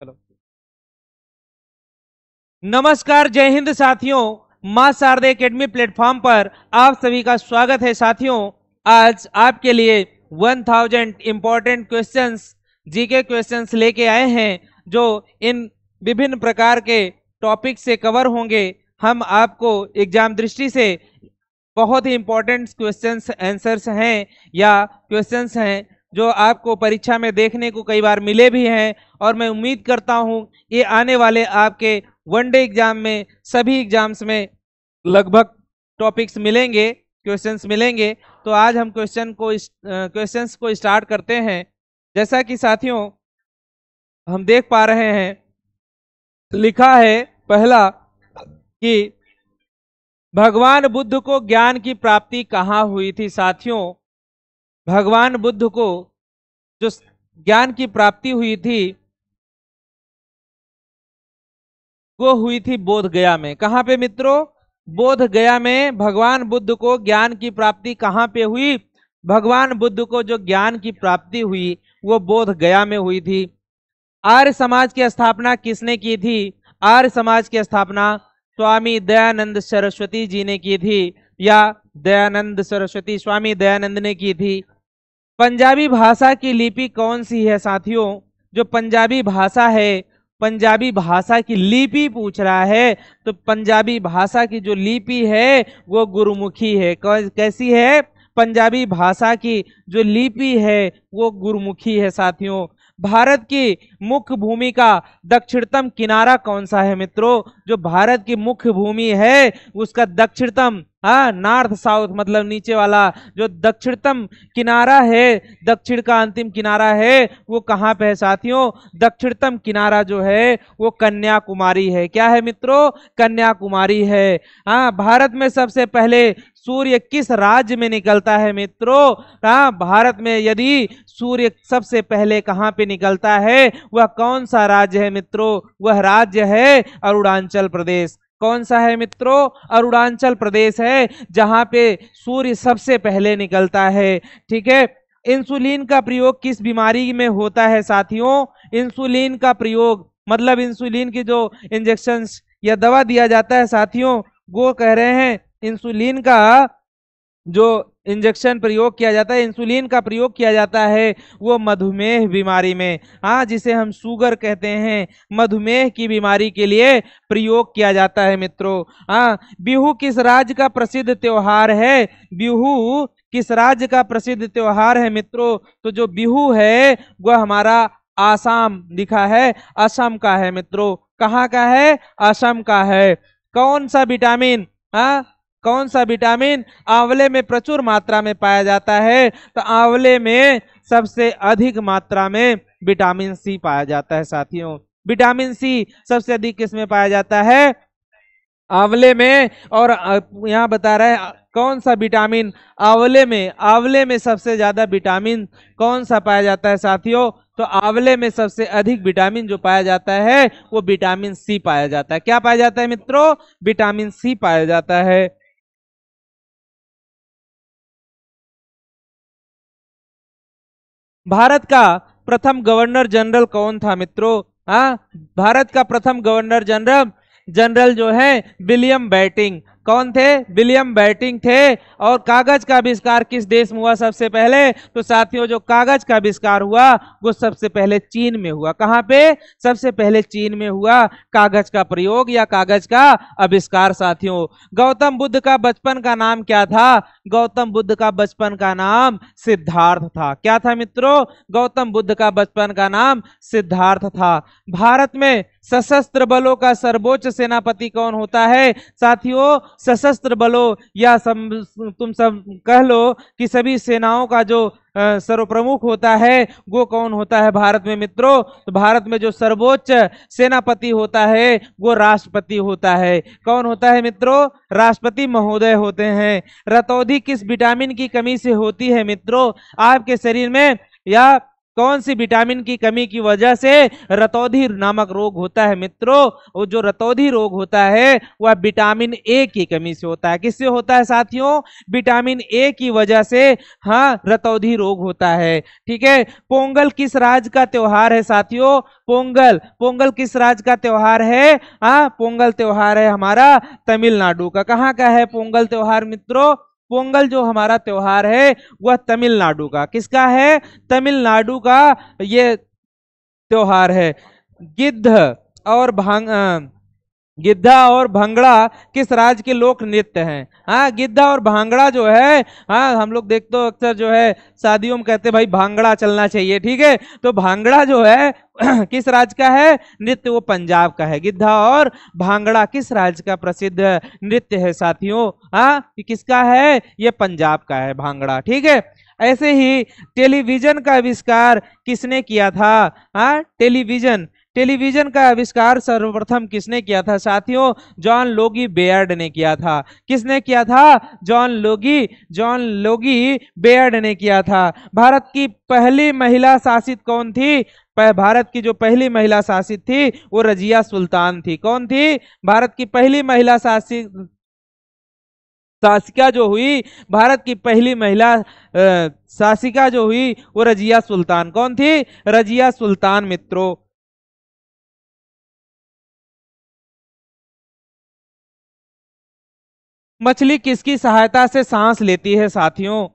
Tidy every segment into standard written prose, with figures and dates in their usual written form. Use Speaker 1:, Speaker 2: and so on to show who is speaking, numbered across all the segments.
Speaker 1: चलो। नमस्कार, जय हिंद साथियों। मां शारदे एकेडमी प्लेटफॉर्म पर आप सभी का स्वागत है साथियों। आज आपके लिए 1000 इंपॉर्टेंट क्वेश्चंस, जीके क्वेश्चंस लेके आए हैं जो इन विभिन्न प्रकार के टॉपिक से कवर होंगे। हम आपको एग्जाम दृष्टि से बहुत ही इंपॉर्टेंट क्वेश्चंस आंसर्स हैं या क्वेश्चंस हैं जो आपको परीक्षा में देखने को कई बार मिले भी हैं, और मैं उम्मीद करता हूं ये आने वाले आपके वनडे एग्जाम में, सभी एग्जाम्स में लगभग टॉपिक्स मिलेंगे, क्वेश्चंस मिलेंगे। तो आज हम क्वेश्चंस को स्टार्ट करते हैं। जैसा कि साथियों हम देख पा रहे हैं, लिखा है पहला कि भगवान बुद्ध को ज्ञान की प्राप्ति कहाँ हुई थी। साथियों, भगवान बुद्ध को जो ज्ञान की प्राप्ति हुई थी वो हुई थी बोध गया में। कहां पे मित्रों? बोध गया में भगवान बुद्ध को ज्ञान की प्राप्ति कहां पे हुई? भगवान बुद्ध को जो ज्ञान की प्राप्ति हुई वो बोध गया में हुई थी। आर्य समाज की स्थापना किसने की थी? आर्य समाज की स्थापना स्वामी दयानंद सरस्वती जी ने की थी, या दयानंद सरस्वती, स्वामी दयानंद ने की थी। पंजाबी भाषा की लिपि कौन सी है साथियों? जो पंजाबी भाषा है, पंजाबी भाषा की लिपि पूछ रहा है, तो पंजाबी भाषा की जो लिपि है वो गुरुमुखी है। कैसी है? पंजाबी भाषा की जो लिपि है वो गुरुमुखी है साथियों। भारत की मुख्य भूमि का दक्षिणतम किनारा कौन सा है मित्रों? जो भारत की मुख्य भूमि है उसका दक्षिणतम, नॉर्थ साउथ मतलब नीचे वाला जो दक्षिणतम किनारा है, दक्षिण का अंतिम किनारा है, वो कहाँ पे है साथियों? दक्षिणतम किनारा जो है वो कन्याकुमारी है। क्या है मित्रों? कन्याकुमारी है। भारत में सबसे पहले सूर्य किस राज्य में निकलता है मित्रों? भारत में यदि सूर्य सबसे पहले कहाँ पे निकलता है, वह कौन सा राज्य है मित्रों? वह राज्य है अरुणाचल प्रदेश। कौन सा है मित्रों? अरुणाचल प्रदेश है जहां पे सूर्य सबसे पहले निकलता है। ठीक है। इंसुलिन का प्रयोग किस बीमारी में होता है साथियों? इंसुलिन का प्रयोग मतलब इंसुलिन की जो इंजेक्शन या दवा दिया जाता है साथियों, वो कह रहे हैं इंसुलिन का जो इंजेक्शन प्रयोग किया जाता है, इंसुलिन का प्रयोग किया जाता है वो मधुमेह बीमारी में, जिसे हम शुगर कहते हैं, मधुमेह की बीमारी के लिए प्रयोग किया जाता है मित्रों। बिहू किस राज्य का प्रसिद्ध त्योहार है? बिहू किस राज्य का प्रसिद्ध त्योहार है मित्रों? तो जो बिहू है वह हमारा आसाम लिखा है, असम का है मित्रों। कहाँ का है? असम का है। कौन सा विटामिन कौन सा विटामिन आंवले में प्रचुर मात्रा में पाया जाता है? तो आंवले में सबसे अधिक मात्रा में विटामिन सी पाया जाता है साथियों। विटामिन सी सबसे अधिक किसमें पाया जाता है? आंवले में। और यहाँ बता रहा है कौन सा विटामिन आंवले में सबसे ज्यादा विटामिन कौन सा पाया जाता है साथियों? तो आंवले में सबसे अधिक विटामिन जो पाया जाता है वो विटामिन सी पाया जाता है। क्या पाया जाता है मित्रों? विटामिन सी पाया जाता है। भारत का प्रथम गवर्नर जनरल कौन था मित्रों? भारत का प्रथम गवर्नर जनरल जनरल जो है विलियम बेंटिंक। कौन थे? विलियम बेंटिंक थे। और कागज का आविष्कार किस देश में हुआ सबसे पहले? तो साथियों जो कागज का आविष्कार हुआ वो सबसे पहले चीन में हुआ। कहां पे? सबसे पहले चीन में हुआ कागज का प्रयोग या कागज का आविष्कार साथियों। गौतम बुद्ध का बचपन का नाम क्या था? गौतम बुद्ध का बचपन का नाम सिद्धार्थ था। क्या था मित्रों? गौतम बुद्ध का बचपन का नाम सिद्धार्थ था। भारत में सशस्त्र बलों का सर्वोच्च सेनापति कौन होता है साथियों? सशस्त्र बलों या तुम सब कह लो कि सभी सेनाओं का जो सर्वप्रमुख होता है वो कौन होता है भारत में मित्रों? तो भारत में जो सर्वोच्च सेनापति होता है वो राष्ट्रपति होता है। कौन होता है मित्रों? राष्ट्रपति महोदय होते हैं। रतौंधी किस विटामिन की कमी से होती है मित्रों आपके शरीर में? या कौन सी विटामिन की कमी की वजह से रतौंधी नामक रोग होता है मित्रों? वो जो रतौंधी रोग होता है वह विटामिन ए की कमी से होता है। किससे होता है साथियों? विटामिन ए की वजह से हाँ रतौंधी रोग होता है। ठीक है। पोंगल किस राज्य का त्योहार है साथियों? पोंगल, पोंगल किस राज्य का त्योहार है? हाँ पोंगल त्योहार है हमारा तमिलनाडु का। कहाँ का है पोंगल त्योहार मित्रों? पोंगल जो हमारा त्योहार है वह तमिलनाडु का, किसका है? तमिलनाडु का ये त्योहार है। गिद्ध और गिद्धा और भांगड़ा किस राज्य के लोक नृत्य हैं? हाँ गिद्धा और भांगड़ा जो है, हाँ हम लोग देखते हो अक्सर जो है शादियों में कहते हैं भाई भांगड़ा चलना चाहिए। ठीक है। तो भांगड़ा जो है किस राज्य का है नृत्य? वो पंजाब का है। गिद्धा और भांगड़ा किस राज्य का प्रसिद्ध नृत्य है साथियों? हाँ किसका है? ये पंजाब का है भांगड़ा। ठीक है। ऐसे ही टेलीविजन का आविष्कार किसने किया था? हाँ टेलीविजन, टेलीविजन का आविष्कार सर्वप्रथम किसने किया था साथियों? जॉन लोगी बेयर्ड ने किया था। किसने किया था? जॉन लोगी बेयर्ड ने किया था। भारत की पहली महिला शासित कौन थी? भारत की जो पहली महिला शासित थी वो रजिया सुल्तान थी। कौन थी? भारत की पहली महिला शासिका जो हुई, भारत की पहली महिला शासिका जो हुई वो रजिया सुल्तान। कौन थी? रजिया सुल्तान मित्रों। मछली किसकी सहायता से सांस लेती है साथियों?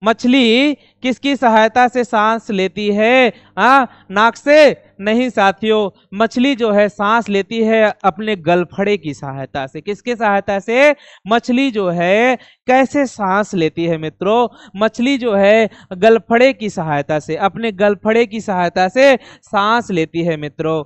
Speaker 1: मछली किसकी सहायता से सांस लेती है? नाक से नहीं साथियों, मछली जो है सांस लेती है अपने गलफड़े की सहायता से। किसके सहायता से? मछली जो है कैसे सांस लेती है मित्रों? मछली जो है गलफड़े की सहायता से, अपने गलफड़े की सहायता से सांस लेती है मित्रों।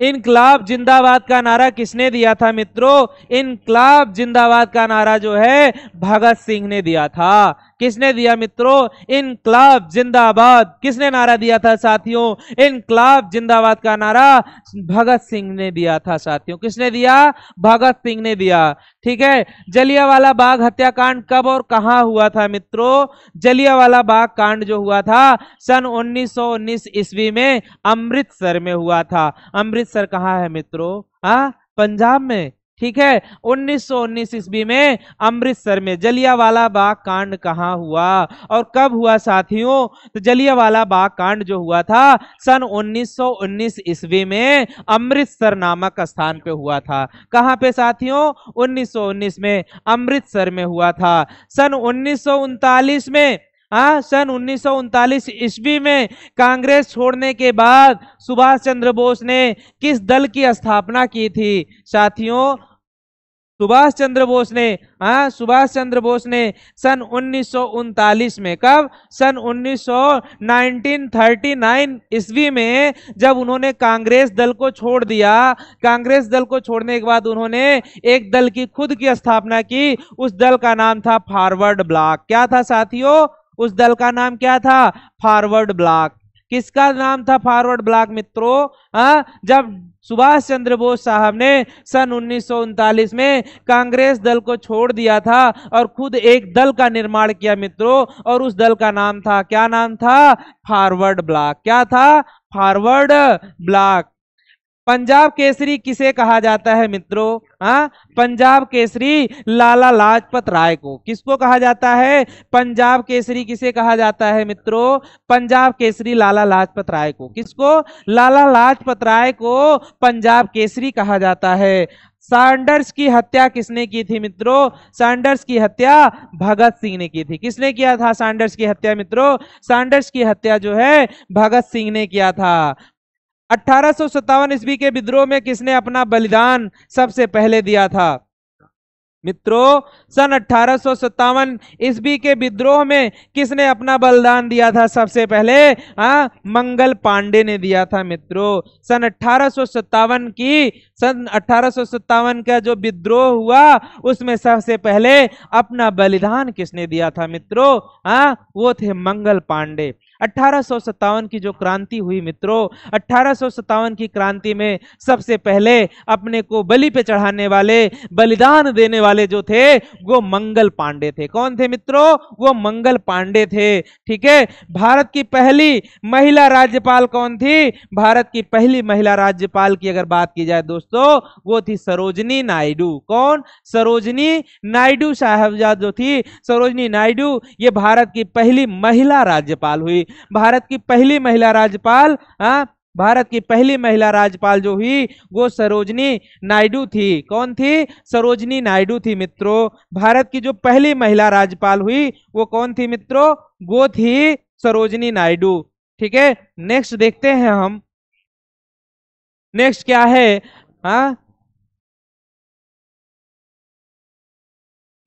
Speaker 1: इनकलाब जिंदाबाद का नारा किसने दिया था मित्रों? इनकलाब जिंदाबाद का नारा जो है भगत सिंह ने दिया था। किसने दिया मित्रों? इनकलाब जिंदाबाद। किसने नारा दिया था साथियों? इनकलाब जिंदाबाद का नारा भगत सिंह ने दिया था साथियों। किसने दिया? भगत सिंह ने दिया। ठीक है। जलियांवाला बाग हत्याकांड कब और कहां हुआ था मित्रों? जलियांवाला बाग कांड जो हुआ था सन 1919 ईस्वी में अमृतसर में हुआ था। अमृतसर कहाँ है मित्रों? पंजाब में। ठीक है। 1919 ईस्वी में अमृतसर में जलियांवाला बाग कांड कहाँ हुआ और कब हुआ साथियों? तो जलियांवाला बाग कांड जो हुआ था सन 1919 ईस्वी में अमृतसर नामक स्थान पे हुआ था। कहाँ पे साथियों? 1919 में अमृतसर में हुआ था। सन 1939 में सन 1939 ईस्वी में कांग्रेस छोड़ने के बाद सुभाष चंद्र बोस ने किस दल की स्थापना की थी साथियों? सुभाष चंद्र बोस ने सन 1939 में, कब? सन 1939 ईस्वी में जब उन्होंने कांग्रेस दल को छोड़ दिया। कांग्रेस दल को छोड़ने के बाद उन्होंने एक दल की खुद की स्थापना की। उस दल का नाम था फॉरवर्ड ब्लॉक। क्या था साथियों? उस दल का नाम क्या था? Forward block. किसका नाम था फॉरवर्ड ब्लॉक मित्रों? जब सुभाष चंद्र बोस साहब ने सन 1939 में कांग्रेस दल को छोड़ दिया था और खुद एक दल का निर्माण किया मित्रों, और उस दल का नाम था, क्या नाम था? Forward block. क्या था? Forward block. पंजाब केसरी किसे कहा जाता है मित्रों? पंजाब केसरी लाला लाजपत राय को। किसको कहा जाता है? पंजाब केसरी किसे कहा जाता है मित्रों? पंजाब केसरी लाला लाजपत राय को। किसको? लाला लाजपत राय को पंजाब केसरी कहा जाता है। सैंडर्स की हत्या किसने की थी मित्रों? सैंडर्स की हत्या भगत सिंह ने की थी। किसने किया था सैंडर्स की हत्या मित्रों? सैंडर्स की हत्या जो है भगत सिंह ने किया था। 1857 ईस्वी के विद्रोह में किसने अपना बलिदान सबसे पहले दिया था मित्रों? सन 1857 ईस्वी के विद्रोह में किसने अपना बलिदान दिया था सबसे पहले? मंगल पांडे ने दिया था मित्रों। सन 1857 का जो विद्रोह हुआ उसमें सबसे पहले अपना बलिदान किसने दिया था मित्रों? वो थे मंगल पांडे। 1857 की जो क्रांति हुई मित्रों, 1857 की क्रांति में सबसे पहले अपने को बलि पे चढ़ाने वाले, बलिदान देने वाले जो थे वो मंगल पांडे थे। कौन थे मित्रों? वो मंगल पांडे थे। ठीक है। भारत की पहली महिला राज्यपाल कौन थी? भारत की पहली महिला राज्यपाल की अगर बात की जाए दोस्तों, वो थी सरोजनी नायडू। कौन? सरोजनी नायडू साहबजाद जो थी, सरोजनी नायडू, ये भारत की पहली महिला राज्यपाल हुई। भारत की पहली महिला राज्यपाल, भारत की पहली महिला राज्यपाल जो हुई वो सरोजनी नायडू थी। कौन थी? सरोजनी नायडू थी मित्रों। भारत की जो पहली महिला राज्यपाल हुई वो कौन थी मित्रों? वो थी सरोजनी नायडू। ठीक है। नेक्स्ट देखते हैं हम, नेक्स्ट क्या है?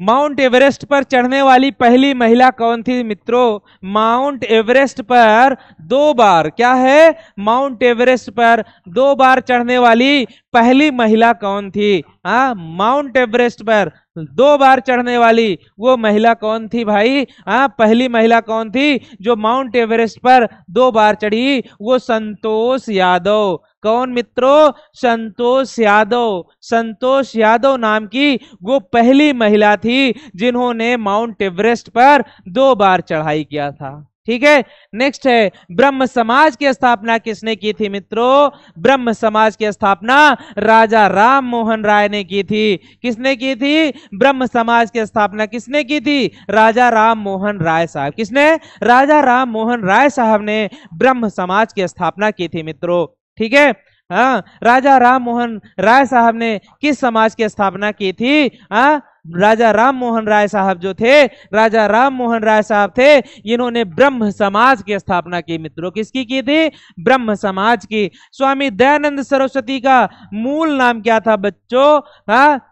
Speaker 1: माउंट एवरेस्ट पर चढ़ने वाली पहली महिला कौन थी मित्रों? माउंट एवरेस्ट पर 2 बार, क्या है? माउंट एवरेस्ट पर 2 बार चढ़ने वाली पहली महिला कौन थी? माउंट एवरेस्ट पर 2 बार चढ़ने वाली वो महिला कौन थी भाई? पहली महिला कौन थी जो माउंट एवरेस्ट पर 2 बार चढ़ी? वो संतोष यादव। कौन मित्रों? संतोष यादव। संतोष यादव नाम की वो पहली महिला थी जिन्होंने माउंट एवरेस्ट पर 2 बार चढ़ाई किया था। ठीक है। नेक्स्ट है, ब्रह्म समाज की स्थापना किसने की थी मित्रों? ब्रह्म समाज की स्थापना राजा राम मोहन राय ने की थी। किसने की थी? ब्रह्म समाज की स्थापना किसने की थी? राजा राम मोहन राय साहब। किसने? राजा राम मोहन राय साहब ने ब्रह्म समाज की स्थापना की थी मित्रों। ठीक है। राजा राम मोहन राय साहब ने किस समाज की स्थापना की थी? राजा राम मोहन राय साहब जो थे, राजा राम मोहन राय साहब थे, इन्होंने ब्रह्म समाज की स्थापना की मित्रों। किसकी की थी? ब्रह्म समाज की। स्वामी दयानंद सरस्वती का मूल नाम क्या था बच्चों?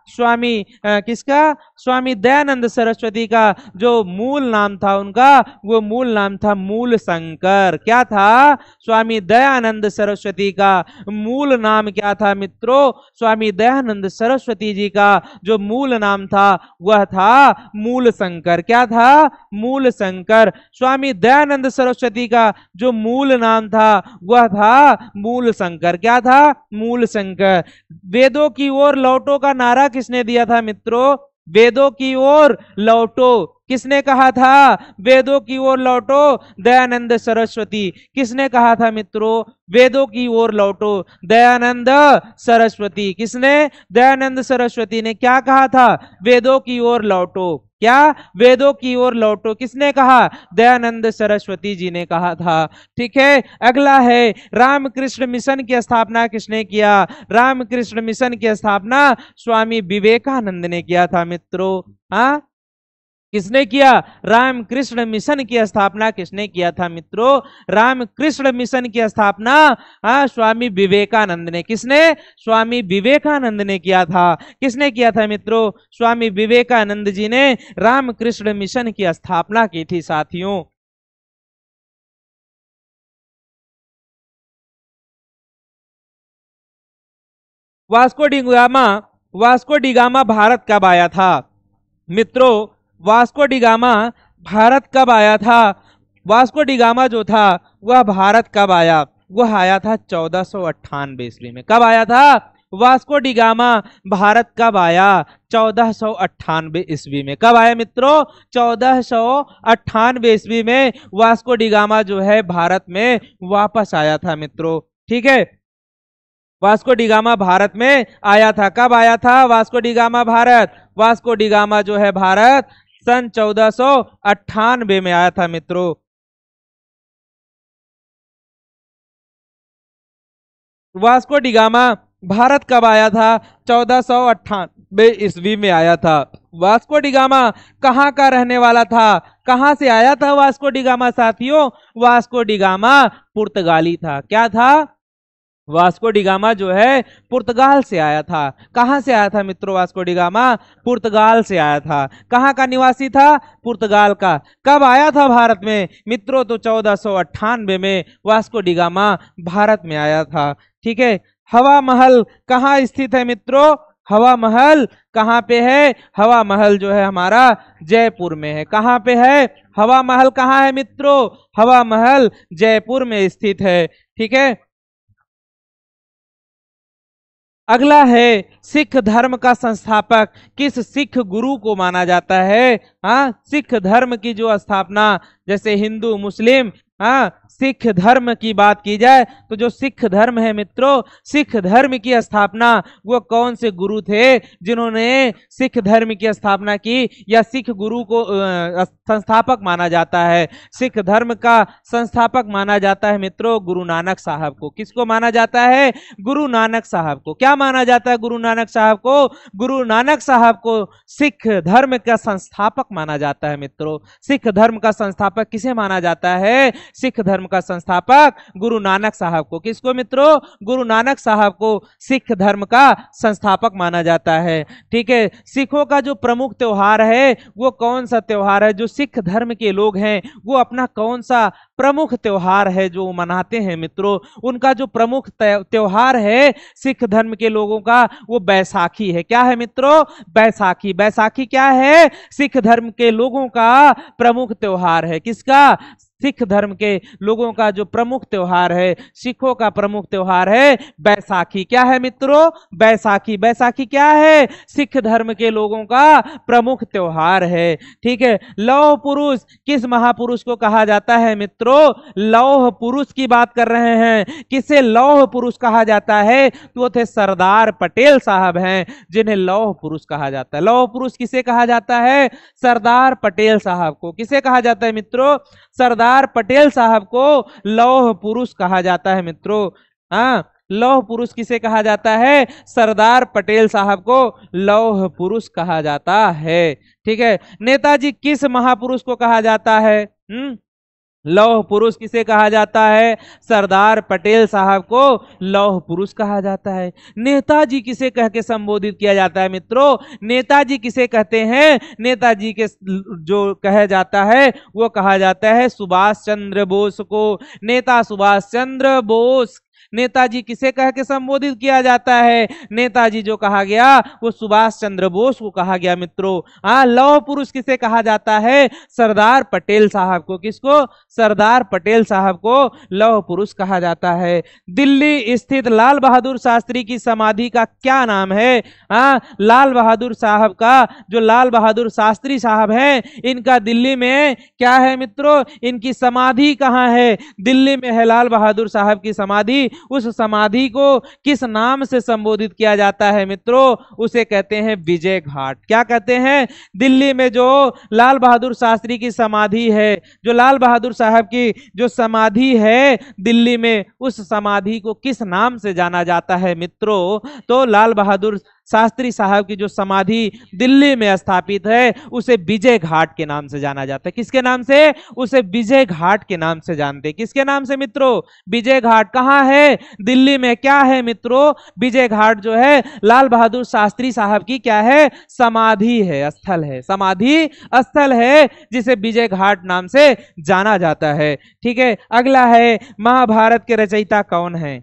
Speaker 1: स्वामी किसका? स्वामी दयानंद सरस्वती का जो मूल नाम था उनका, वो मूल नाम था मूल शंकर। क्या था? स्वामी दयानंद सरस्वती का मूल नाम क्या था मित्रों? स्वामी दयानंद सरस्वती जी का जो मूल नाम था वह था मूल शंकर। क्या था? मूल शंकर। स्वामी दयानंद सरस्वती का जो मूल नाम था वह था मूल शंकर। क्या था? मूल शंकर। वेदों की ओर लौटो का नारा किसने दिया था मित्रों? वेदों की ओर लौटो किसने कहा था? वेदों की ओर लौटो दयानंद सरस्वती। किसने कहा था मित्रों? वेदों की ओर लौटो दयानंद सरस्वती। किसने? दयानंद सरस्वती ने क्या कहा था? वेदों की ओर लौटो। क्या? वेदों की ओर लौटो। किसने कहा? दयानंद सरस्वती जी ने कहा था। ठीक है। अगला है, रामकृष्ण मिशन की स्थापना किसने किया? रामकृष्ण मिशन की स्थापना स्वामी विवेकानंद ने किया था मित्रों। किसने किया? रामकृष्ण मिशन की स्थापना किसने किया था मित्रों? रामकृष्ण मिशन की स्थापना स्वामी विवेकानंद ने। किसने? स्वामी विवेकानंद ने किया था। किसने किया था मित्रों? स्वामी विवेकानंद जी ने रामकृष्ण मिशन की स्थापना की थी साथियों। वास्को डी गामा भारत कब आया था मित्रों? वास्को डी गामा भारत कब आया था? वास्को डी गामा जो था वह भारत कब आया? वह आया था 1498 ईस्वी में। कब आया था? वास्को डी गामा भारत कब आया? 1498 ईस्वी में। कब आया मित्रों? 1498 ईस्वी में वास्को डी गामा जो है भारत में वापस आया था मित्रों। ठीक है। वास्को डी गामा भारत में आया था। कब आया था Vasco D gamma Bharat? Vasco D gamma जो है भारत सन 1498 में आया था मित्रों। वास्को डी गामा भारत कब आया था? 1498 ईस्वी में आया था। वास्को डी गामा कहाँ का रहने वाला था? कहाँ से आया था वास्को डी गामा साथियों? वास्को डी गामा पुर्तगाली था। क्या था? वास्को डी गामा जो है पुर्तगाल से आया था। कहां से आया था मित्रों? वास्को डी गामा पुर्तगाल से आया था। कहां का निवासी था? पुर्तगाल का। कब आया था भारत में मित्रों? तो 1498 में वास्को डी गामा भारत में आया था। ठीक है। हवा महल कहाँ स्थित है मित्रों? हवा महल कहाँ पे है? हवा महल जो है हमारा जयपुर में है। कहाँ पे है? हवा महल कहाँ है मित्रों? हवा महल जयपुर में स्थित है। ठीक है, अगला है सिख धर्म का संस्थापक किस सिख गुरु को माना जाता है? हाँ, सिख धर्म की जो स्थापना, जैसे हिंदू मुस्लिम, हाँ, सिख धर्म की बात की जाए तो जो सिख धर्म है मित्रों, सिख धर्म की स्थापना वो कौन से गुरु थे जिन्होंने सिख धर्म की स्थापना की, या सिख गुरु को संस्थापक माना जाता है? सिख धर्म का संस्थापक माना जाता है मित्रों गुरु नानक साहब को। किसको माना जाता है? गुरु नानक साहब को। क्या माना जाता है गुरु नानक साहब को? गुरु नानक साहब को सिख धर्म का संस्थापक माना जाता है मित्रों। सिख धर्म का संस्थापक किसे माना जाता है? सिख धर्म का संस्थापक गुरु नानक साहब को। किसको मित्रों? गुरु नानक साहब को सिख धर्म का संस्थापक माना जाता है। ठीक है, सिखों का जो प्रमुख त्योहार है वो कौन सा त्योहार है? जो सिख धर्म के लोग हैं वो अपना कौन सा प्रमुख त्योहार है जो मनाते हैं मित्रों? उनका जो प्रमुख त्योहार है सिख धर्म के लोगों का वो बैसाखी है। क्या है मित्रों? बैसाखी। बैसाखी क्या है? सिख धर्म के लोगों का प्रमुख त्योहार है। किसका? सिख धर्म के लोगों का जो प्रमुख त्योहार है, सिखों का प्रमुख त्योहार है बैसाखी। क्या है मित्रों? बैसाखी। बैसाखी क्या है? सिख धर्म के लोगों का प्रमुख त्योहार है। ठीक है, लौह पुरुष किस महापुरुष को कहा जाता है मित्रों? लौह पुरुष की बात कर रहे हैं। किसे लौह पुरुष कहा जाता है? तो वो थे सरदार पटेल साहब हैं जिन्हें लौह पुरुष कहा जाता है। लौह पुरुष किसे कहा जाता है? सरदार पटेल साहब को। किसे कहा जाता है मित्रों? सरदार पटेल साहब को लौह पुरुष कहा जाता है मित्रों। हाँ, लौह पुरुष किसे कहा जाता है? सरदार पटेल साहब को लौह पुरुष कहा जाता है। ठीक है, नेताजी किस महापुरुष को कहा जाता है? लौह पुरुष किसे कहा जाता है? सरदार पटेल साहब को लौह पुरुष कहा जाता है। नेताजी किसे कह के संबोधित किया जाता है मित्रों? नेताजी किसे कहते हैं? नेताजी के जो कहा जाता है वो कहा जाता है सुभाष चंद्र बोस को। नेता सुभाष चंद्र बोस, नेताजी किसे कह के संबोधित किया जाता है? नेताजी जो कहा गया वो सुभाष चंद्र बोस को कहा गया मित्रों। लौह पुरुष किसे कहा जाता है? सरदार पटेल साहब को। किसको? सरदार पटेल साहब को लौह पुरुष कहा जाता है। दिल्ली स्थित लाल बहादुर शास्त्री की समाधि का क्या नाम है? लाल बहादुर साहब का, जो लाल बहादुर शास्त्री साहब हैं, इनका दिल्ली में क्या है मित्रों? इनकी समाधि कहाँ है? दिल्ली में है लाल बहादुर साहब की समाधि। उस समाधि को किस नाम से संबोधित किया जाता है मित्रों? उसे कहते हैं विजय घाट। क्या कहते हैं? दिल्ली में जो लाल बहादुर शास्त्री की समाधि है, जो लाल बहादुर साहब की जो समाधि है दिल्ली में, उस समाधि को किस नाम से जाना जाता है मित्रों? तो लाल बहादुर शास्त्री साहब की जो समाधि दिल्ली में स्थापित है उसे विजय घाट के नाम से जाना जाता है। किसके नाम से? उसे विजय घाट के नाम से जानते हैं। किसके नाम से मित्रों? विजय घाट। कहाँ है? दिल्ली में। क्या है मित्रों? विजय घाट जो है लाल बहादुर शास्त्री साहब की क्या है? समाधि है, स्थल है, समाधि स्थल है जिसे विजय घाट नाम से जाना जाता है। ठीक है, अगला है महाभारत के रचयिता कौन है?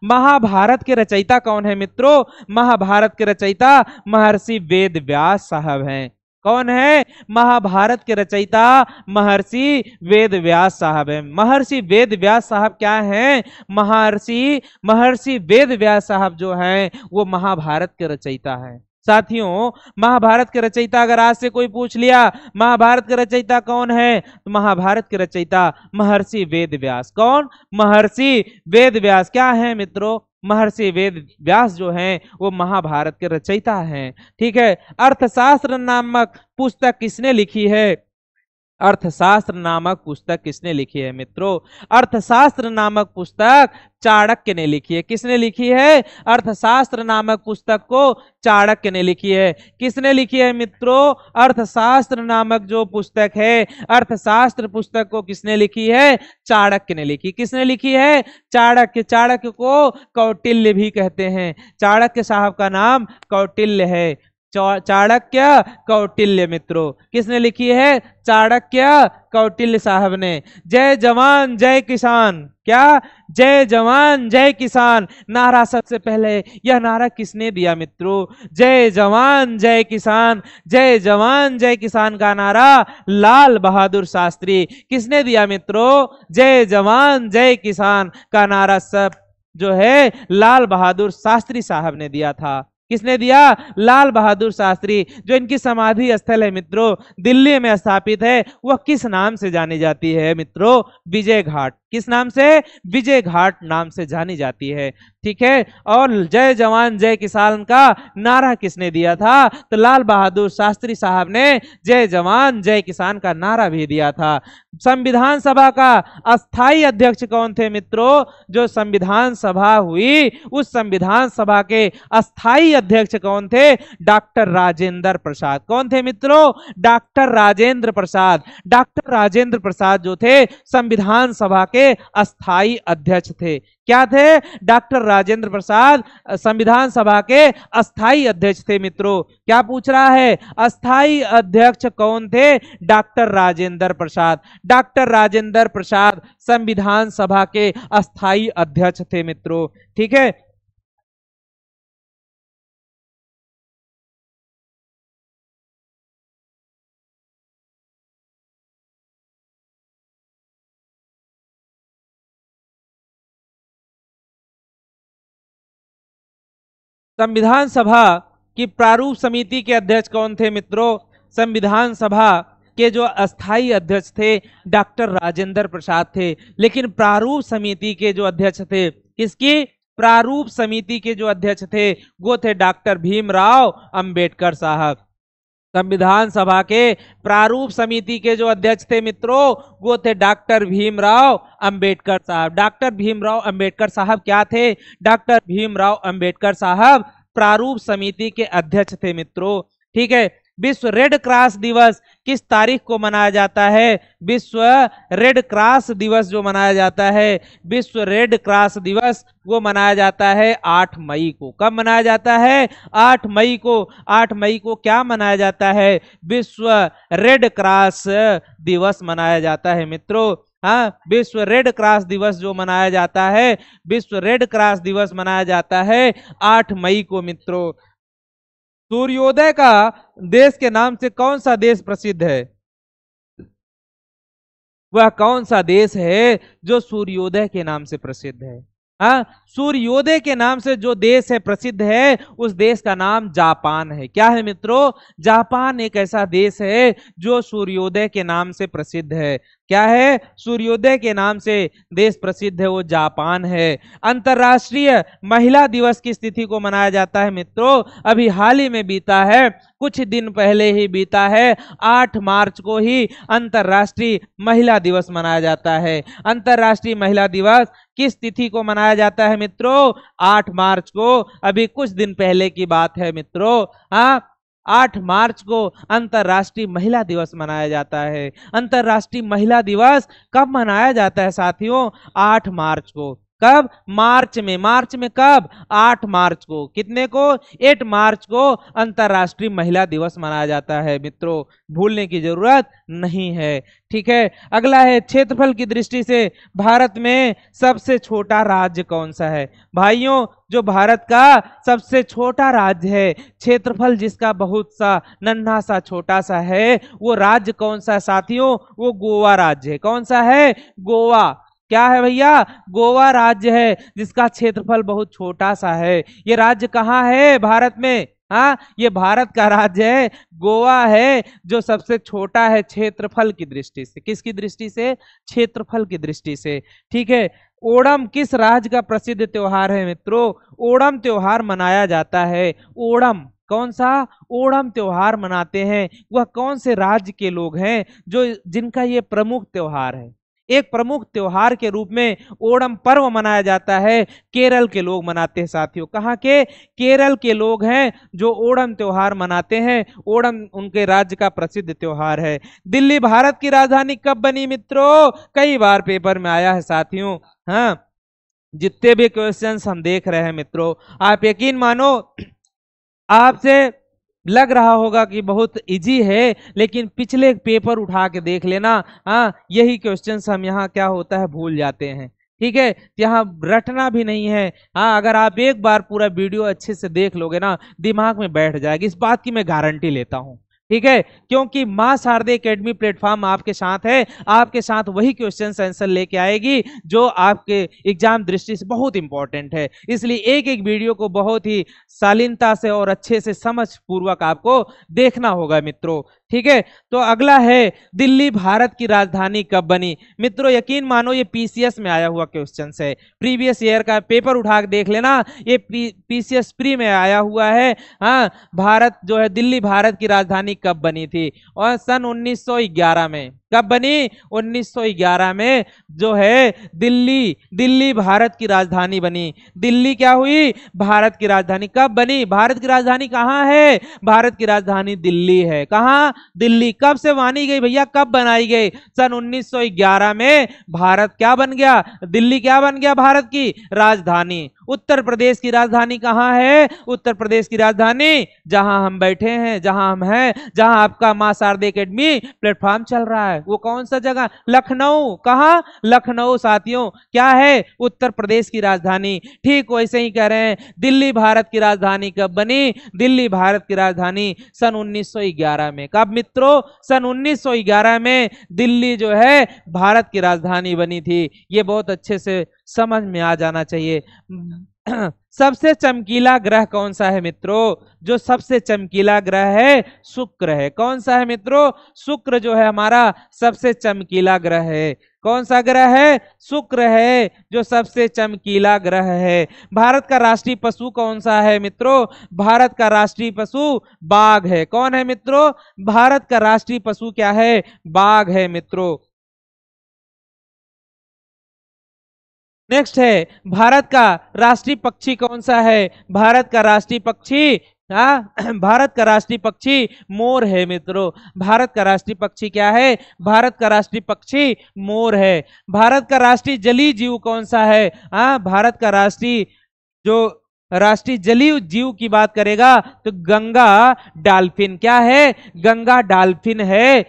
Speaker 1: महाभारत के रचयिता कौन है मित्रों? महाभारत के रचयिता महर्षि वेद व्यास साहब हैं। कौन है? महाभारत के रचयिता महर्षि वेद व्यास साहब हैं। महर्षि वेद व्यास साहब क्या हैं? महर्षि वेद व्यास साहब जो हैं वो महाभारत के रचयिता हैं। साथियों, महाभारत के रचयिता अगर आज से कोई पूछ लिया महाभारत के रचयिता कौन है, तो महाभारत के रचयिता महर्षि वेद व्यास। कौन? महर्षि वेद व्यास। क्या है मित्रों? महर्षि वेद व्यास जो हैं वो महाभारत के रचयिता हैं। ठीक है, अर्थशास्त्र नामक पुस्तक किसने लिखी है? अर्थशास्त्र नामक पुस्तक किसने लिखी है मित्रों? अर्थशास्त्र नामक पुस्तक चाणक्य ने लिखी है। किसने लिखी है? अर्थशास्त्र नामक पुस्तक को चाणक्य ने लिखी है। किसने लिखी है मित्रों? अर्थशास्त्र नामक जो पुस्तक है, अर्थशास्त्र पुस्तक को किसने लिखी है? चाणक्य ने लिखी। किसने लिखी है? चाणक्य। चाणक्य को कौटिल्य भी कहते हैं। चाणक्य साहब का नाम कौटिल्य है। चाणक्य कौटिल्य मित्रों। किसने लिखी है? चाणक्य कौटिल्य साहब ने। जय जवान जय किसान, क्या? जय जवान जय किसान नारा सबसे पहले यह नारा किसने दिया मित्रों? जय जवान जय किसान, जय जवान जय किसान का नारा लाल बहादुर शास्त्री। किसने दिया मित्रों? जय जवान जय किसान का नारा सब जो है लाल बहादुर शास्त्री साहब ने दिया था। किसने दिया? लाल बहादुर शास्त्री। जो इनकी समाधि स्थल है मित्रों दिल्ली में स्थापित है, वह किस नाम से जानी जाती है मित्रों? विजय घाट। किस नाम से? विजय घाट नाम से जानी जाती है। ठीक है। और जय जवान जय किसान का नारा किसने दिया था? तो लाल बहादुर शास्त्री साहब ने जय जवान जय किसान का नारा भी दिया था। संविधान सभा का अस्थाई अध्यक्ष कौन थे मित्रों? जो संविधान सभा हुई उस संविधान सभा के अस्थाई अध्यक्ष कौन थे? डॉक्टर राजेंद्र प्रसाद। कौन थे मित्रों? डॉक्टर राजेंद्र प्रसाद। डॉक्टर राजेंद्र प्रसाद जो थे संविधान सभा के अस्थाई अध्यक्ष थे। क्या थे? डॉक्टर राजेंद्र प्रसाद संविधान सभा के अस्थाई अध्यक्ष थे मित्रों। क्या पूछ रहा है? अस्थाई अध्यक्ष कौन थे? डॉक्टर राजेंद्र प्रसाद। डॉक्टर राजेंद्र प्रसाद संविधान सभा के अस्थाई अध्यक्ष थे मित्रों। ठीक है। संविधान सभा की प्रारूप समिति के अध्यक्ष कौन थे मित्रों? संविधान सभा के जो अस्थाई अध्यक्ष थे डॉक्टर राजेंद्र प्रसाद थे। लेकिन प्रारूप समिति के जो अध्यक्ष थे, किसकी? प्रारूप समिति के जो अध्यक्ष थे वो थे डॉक्टर भीमराव अंबेडकर साहब। संविधान सभा के प्रारूप समिति के जो अध्यक्ष थे मित्रों वो थे डॉक्टर भीमराव अंबेडकर साहब। डॉक्टर भीमराव अंबेडकर साहब क्या थे? डॉक्टर भीमराव अंबेडकर साहब प्रारूप समिति के अध्यक्ष थे मित्रों। ठीक है। विश्व रेड क्रॉस दिवस किस तारीख को मनाया जाता है? विश्व रेड क्रॉस दिवस जो मनाया जाता है, विश्व रेड क्रॉस दिवस वो मनाया जाता है 8 मई को। कब मनाया जाता है? 8 मई को। 8 मई को क्या मनाया जाता है? विश्व रेड क्रॉस दिवस मनाया जाता है मित्रों। हाँ, विश्व रेड क्रॉस दिवस जो मनाया जाता है, विश्व रेड क्रॉस दिवस मनाया जाता है 8 मई को मित्रों। सूर्योदय का देश के नाम से कौन सा देश प्रसिद्ध है? वह कौन सा देश है जो सूर्योदय के नाम से प्रसिद्ध है? हाँ, सूर्योदय के नाम से जो देश है प्रसिद्ध है उस देश का नाम जापान है। क्या है मित्रों? जापान एक ऐसा देश है जो सूर्योदय के नाम से प्रसिद्ध है। क्या है? सूर्योदय के नाम से देश प्रसिद्ध है, वो जापान है। अंतर्राष्ट्रीय महिला दिवस किस तिथि को मनाया जाता है मित्रों? अभी हाल ही में बीता है, कुछ दिन पहले ही बीता है। 8 मार्च को ही अंतर्राष्ट्रीय महिला दिवस मनाया जाता है। अंतर्राष्ट्रीय महिला दिवस किस तिथि को मनाया जाता है मित्रों? 8 मार्च को। अभी कुछ दिन पहले की बात है मित्रों। हाँ, 8 मार्च को अंतर्राष्ट्रीय महिला दिवस मनाया जाता है। अंतर्राष्ट्रीय महिला दिवस कब मनाया जाता है साथियों? 8 मार्च को। कब? मार्च में। मार्च में कब? 8 मार्च को। कितने को? 8 मार्च को अंतर्राष्ट्रीय महिला दिवस मनाया जाता है मित्रों, भूलने की जरूरत नहीं है। ठीक है। अगला है, क्षेत्रफल की दृष्टि से भारत में सबसे छोटा राज्य कौन सा है? भाइयों, जो भारत का सबसे छोटा राज्य है, क्षेत्रफल जिसका बहुत सा नन्हा सा छोटा सा है, वो राज्य कौन सा साथियों? वो गोवा राज्य है। कौन सा है? गोवा। क्या है भैया? गोवा राज्य है जिसका क्षेत्रफल बहुत छोटा सा है। ये राज्य कहाँ है भारत में? हाँ, ये भारत का राज्य है, गोवा है, जो सबसे छोटा है क्षेत्रफल की दृष्टि से। किसकी दृष्टि से? क्षेत्रफल की दृष्टि से। ठीक है। ओणम किस राज्य का प्रसिद्ध त्योहार है मित्रों? ओणम त्योहार मनाया जाता है। ओणम कौन सा? ओणम त्योहार मनाते हैं वह कौन से राज्य के लोग हैं जो जिनका ये प्रमुख त्योहार है? एक प्रमुख त्योहार के रूप में ओणम पर्व मनाया जाता है। केरल के लोग मनाते हैं साथियों। कहाँ के? केरल के लोग हैं जो ओणम त्योहार मनाते हैं। ओणम उनके राज्य का प्रसिद्ध त्योहार है। दिल्ली भारत की राजधानी कब बनी मित्रों? कई बार पेपर में आया है साथियों। हाँ, जितने भी क्वेश्चंस हम देख रहे हैं मित्रों, आप यकीन मानो आपसे लग रहा होगा कि बहुत इजी है, लेकिन पिछले पेपर उठा के देख लेना। हाँ, यही क्वेश्चंस हम यहाँ क्या होता है भूल जाते हैं। ठीक है, यहाँ रटना भी नहीं है। हाँ, अगर आप एक बार पूरा वीडियो अच्छे से देख लोगे ना, दिमाग में बैठ जाएगी, इस बात की मैं गारंटी लेता हूँ। ठीक है, क्योंकि मां शारदे एकेडमी प्लेटफॉर्म आपके साथ है, आपके साथ वही क्वेश्चन आंसर लेके आएगी जो आपके एग्जाम दृष्टि से बहुत इंपॉर्टेंट है। इसलिए एक एक वीडियो को बहुत ही शालीनता से और अच्छे से समझ पूर्वक आपको देखना होगा मित्रों। ठीक है, तो अगला है दिल्ली भारत की राजधानी कब बनी। मित्रों यकीन मानो ये पीसीएस में आया हुआ क्वेश्चन है, प्रीवियस ईयर का पेपर उठा के देख लेना, ये पीसीएस प्री में आया हुआ है। हाँ, भारत जो है दिल्ली भारत की राजधानी कब बनी थी, और सन 1911 में। कब बनी? 1911 में जो है दिल्ली भारत की राजधानी बनी। दिल्ली क्या हुई? भारत की राजधानी। कब बनी? भारत की राजधानी कहाँ है? भारत की राजधानी दिल्ली है। कहाँ? दिल्ली। कब से मानी गई भैया, कब बनाई गई? सन 1911 में भारत क्या बन गया? दिल्ली क्या बन गया? भारत की राजधानी। उत्तर प्रदेश की राजधानी कहाँ है? उत्तर प्रदेश की राजधानी जहां हम बैठे हैं, जहां हम हैं, जहां आपका मां शारदे एकेडमी प्लेटफॉर्म चल रहा है, वो कौन सा जगह? लखनऊ। कहां? लखनऊ साथियों क्या है? उत्तर प्रदेश की राजधानी। ठीक वैसे ही कह रहे हैं, दिल्ली भारत की राजधानी कब बनी? दिल्ली भारत की राजधानी सन 1911 में। कब मित्रों? सन 1911 में दिल्ली जो है भारत की राजधानी बनी थी। ये बहुत अच्छे से समझ में आ जाना चाहिए। सबसे चमकीला ग्रह कौन सा है मित्रों? जो सबसे चमकीला ग्रह है शुक्र है। कौन सा है मित्रों? शुक्र जो है हमारा सबसे चमकीला ग्रह है। कौन सा ग्रह है? शुक्र है जो सबसे चमकीला ग्रह है। भारत का राष्ट्रीय पशु कौन सा है मित्रों? भारत का राष्ट्रीय पशु बाघ है। कौन है मित्रों? भारत का राष्ट्रीय पशु क्या है? बाघ है मित्रों। नेक्स्ट है, भारत का राष्ट्रीय पक्षी कौन सा है? भारत का राष्ट्रीय पक्षी भारत का राष्ट्रीय पक्षी मोर है मित्रों। भारत का राष्ट्रीय पक्षी क्या है? भारत का राष्ट्रीय पक्षी मोर है। भारत का राष्ट्रीय जलीय जीव कौन सा है? भारत का राष्ट्रीय जो राष्ट्रीय जलीय जीव की बात करेगा तो गंगा डाल्फिन। क्या है? गंगा डाल्फिन है।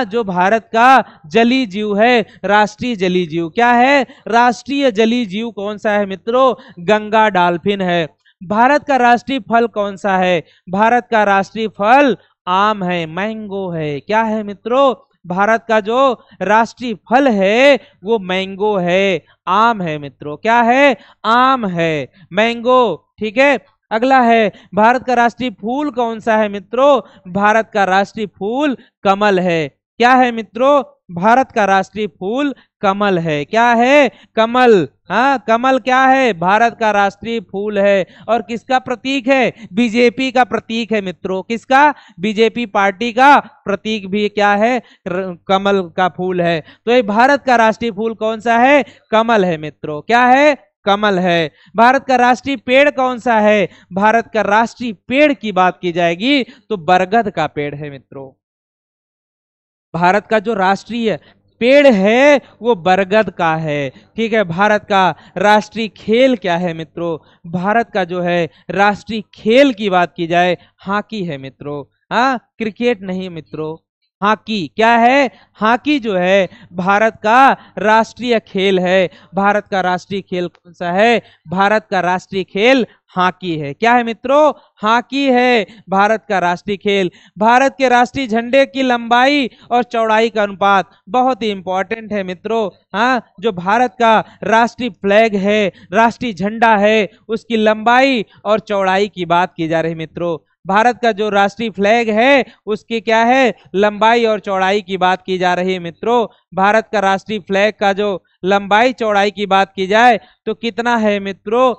Speaker 1: जो भारत का जलीय जीव है, राष्ट्रीय जलीय जीव क्या है? राष्ट्रीय जलीय जीव कौन सा है मित्रों? गंगा डाल्फिन है। भारत का राष्ट्रीय फल कौन सा है? भारत का राष्ट्रीय फल आम है, मैंगो है। क्या है मित्रों? भारत का जो राष्ट्रीय फल है वो मैंगो है, आम है मित्रों। क्या है? आम है, मैंगो। ठीक है, अगला है, भारत का राष्ट्रीय फूल कौन सा है मित्रों? भारत का राष्ट्रीय फूल कमल है। क्या है मित्रों? भारत का राष्ट्रीय फूल कमल है। क्या है? कमल। कमल क्या है? भारत का राष्ट्रीय फूल है। और किसका प्रतीक है? बीजेपी का प्रतीक है मित्रों। किसका? बीजेपी पार्टी का प्रतीक भी क्या है? कमल का फूल है। तो ये भारत का राष्ट्रीय फूल कौन सा है? कमल है मित्रों। क्या है? कमल है। भारत का राष्ट्रीय पेड़ कौन सा है? भारत का राष्ट्रीय पेड़ की बात की जाएगी तो बरगद का पेड़ है मित्रों। भारत का जो राष्ट्रीय पेड़ है वो बरगद का है। ठीक है, भारत का राष्ट्रीय खेल क्या है मित्रों? भारत का जो है राष्ट्रीय खेल की बात की जाए हॉकी है मित्रों। क्रिकेट नहीं मित्रों, हॉकी। क्या है? हॉकी जो है भारत का राष्ट्रीय खेल है। भारत का राष्ट्रीय खेल कौन सा है? भारत का राष्ट्रीय खेल हॉकी है। क्या है मित्रों? हॉकी है भारत का राष्ट्रीय खेल। भारत के राष्ट्रीय झंडे की लंबाई और चौड़ाई का अनुपात बहुत ही इंपॉर्टेंट है मित्रों। जो भारत का राष्ट्रीय फ्लैग है, राष्ट्रीय झंडा है, उसकी लंबाई और चौड़ाई की बात की जा रही है मित्रों। भारत का जो राष्ट्रीय फ्लैग है उसकी क्या है? लंबाई और चौड़ाई की बात की जा रही है मित्रों। भारत का राष्ट्रीय फ्लैग का जो लंबाई चौड़ाई की बात की जाए तो कितना है मित्रों?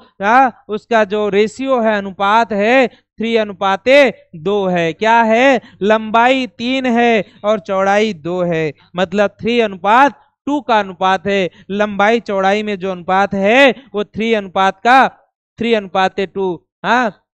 Speaker 1: उसका जो रेशियो है, अनुपात है 3:2 है। क्या है? लंबाई 3 है और चौड़ाई 2 है, मतलब 3:2 का अनुपात है। लंबाई चौड़ाई में जो अनुपात है वो 3:2।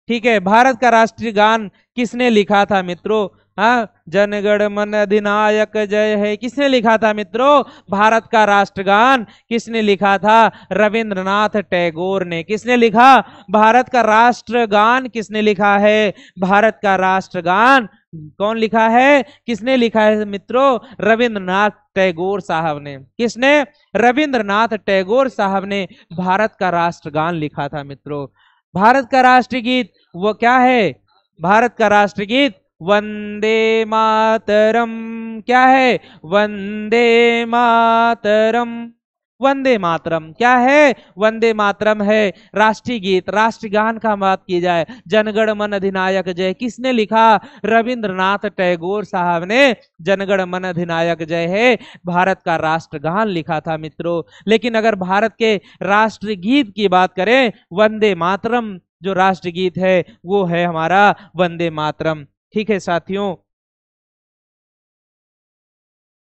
Speaker 1: ठीक है, भारत का राष्ट्रीय गान किसने लिखा था मित्रों? हाँ, जनगण मन अधिनायक जय है, किसने लिखा था मित्रों? भारत का राष्ट्रगान किसने लिखा था? रविंद्रनाथ टैगोर ने। किसने लिखा? भारत का राष्ट्रगान किसने लिखा है? भारत का राष्ट्रगान कौन लिखा है? किसने लिखा है मित्रों? रविंद्रनाथ टैगोर साहब ने। किसने? रविंद्रनाथ टैगोर साहब ने भारत का राष्ट्रगान लिखा था मित्रों। भारत का राष्ट्रगीत वो क्या है? भारत का राष्ट्रगीत वंदे मातरम। क्या है? वंदे मातरम। वंदे मातरम क्या है? वंदे मातरम है राष्ट्रीय गीत। राष्ट्रगान का बात की जाए, जनगण मन अधिनायक जय किसने लिखा? रविंद्रनाथ टैगोर साहब ने जनगण मन अधिनायक जय है भारत का राष्ट्रगान लिखा था मित्रों। लेकिन अगर भारत के राष्ट्रगीत की बात करें, वंदे मातरम जो राष्ट्रगीत है वो है हमारा वंदे मातरम। ठीक है साथियों,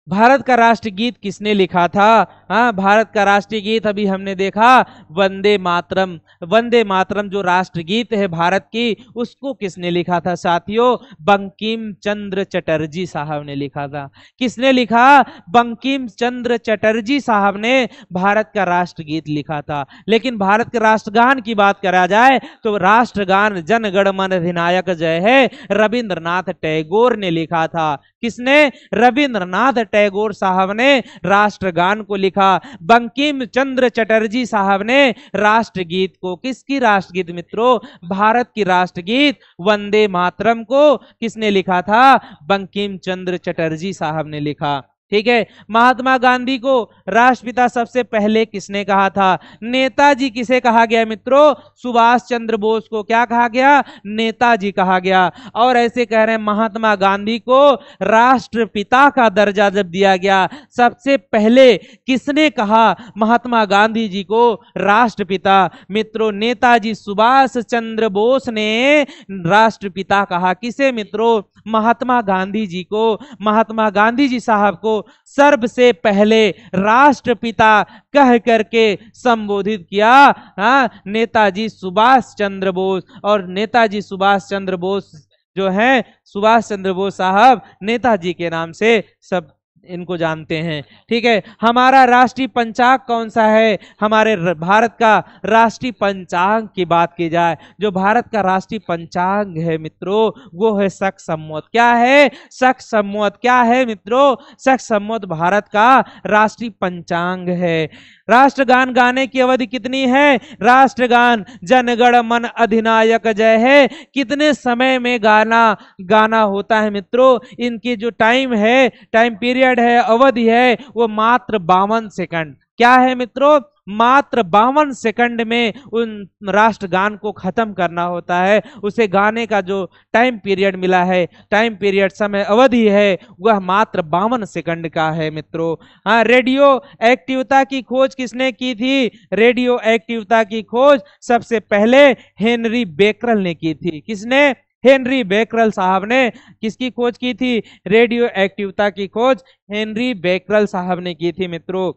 Speaker 1: भारत का राष्ट्रगीत किसने लिखा था? हाँ, भारत का राष्ट्रीय गीत अभी हमने देखा वंदे मातरम। वंदे मातरम जो राष्ट्रगीत है भारत की, उसको किसने लिखा था साथियों? बंकिम चंद्र चटर्जी साहब ने लिखा था। किसने लिखा? बंकिम चंद्र चटर्जी साहब ने भारत का राष्ट्रगीत लिखा था। लेकिन भारत के राष्ट्रगान की बात करा जाए तो राष्ट्रगान जनगण मन अधिनायक जय है रविंद्रनाथ टैगोर ने लिखा था। किसने? रविंद्रनाथ टैगोर साहब ने राष्ट्रगान को लिखा। बंकिम चंद्र चटर्जी साहब ने राष्ट्रगीत को, किसकी राष्ट्रगीत मित्रों? भारत की राष्ट्रगीत वंदे मातरम को किसने लिखा था? बंकिम चंद्र चटर्जी साहब ने लिखा। ठीक है, महात्मा गांधी को राष्ट्रपिता सबसे पहले किसने कहा था? नेताजी किसे कहा गया मित्रों? सुभाष चंद्र बोस को क्या कहा गया? नेताजी कहा गया। और ऐसे कह रहे हैं महात्मा गांधी को राष्ट्रपिता का दर्जा जब दिया गया, सबसे पहले किसने कहा महात्मा गांधी जी को राष्ट्रपिता? मित्रों, नेताजी सुभाष चंद्र बोस ने राष्ट्रपिता कहा। किसे मित्रों? महात्मा गांधी जी को। महात्मा गांधी जी साहब को सर्वसे पहले राष्ट्रपिता कह करके संबोधित किया नेताजी सुभाष चंद्र बोस। और नेताजी सुभाष चंद्र बोस जो है, सुभाष चंद्र बोस साहब नेताजी के नाम से सब इनको जानते हैं। ठीक है, हमारा राष्ट्रीय पंचांग कौन सा है? हमारे भारत का राष्ट्रीय पंचांग की बात की जाए, जो भारत का राष्ट्रीय पंचांग है मित्रों, वो है शक संवत। क्या है? शक संवत। क्या है मित्रों? शक संवत भारत का राष्ट्रीय पंचांग है। राष्ट्रगान गाने की अवधि कितनी है? राष्ट्रगान जनगण मन अधिनायक जय है कितने समय में गाना होता है मित्रों? इनकी जो टाइम है, टाइम पीरियड है, अवधि है, वो मात्र 52 सेकंड। क्या है मित्रों? मात्र 52 सेकंड में उन राष्ट्रगान को खत्म करना होता है। उसे गाने का जो टाइम पीरियड मिला है, टाइम पीरियड समय अवधि है, वह मात्र 52 सेकंड का है मित्रों। हाँ, रेडियो एक्टिवता की खोज किसने की थी? रेडियो एक्टिवता की खोज सबसे पहले हेनरी बेकरल ने की थी। किसने? हेनरी बेकरल साहब ने किसकी खोज की थी? रेडियो एक्टिवता की खोज हेनरी बेकरल साहब ने की थी मित्रों।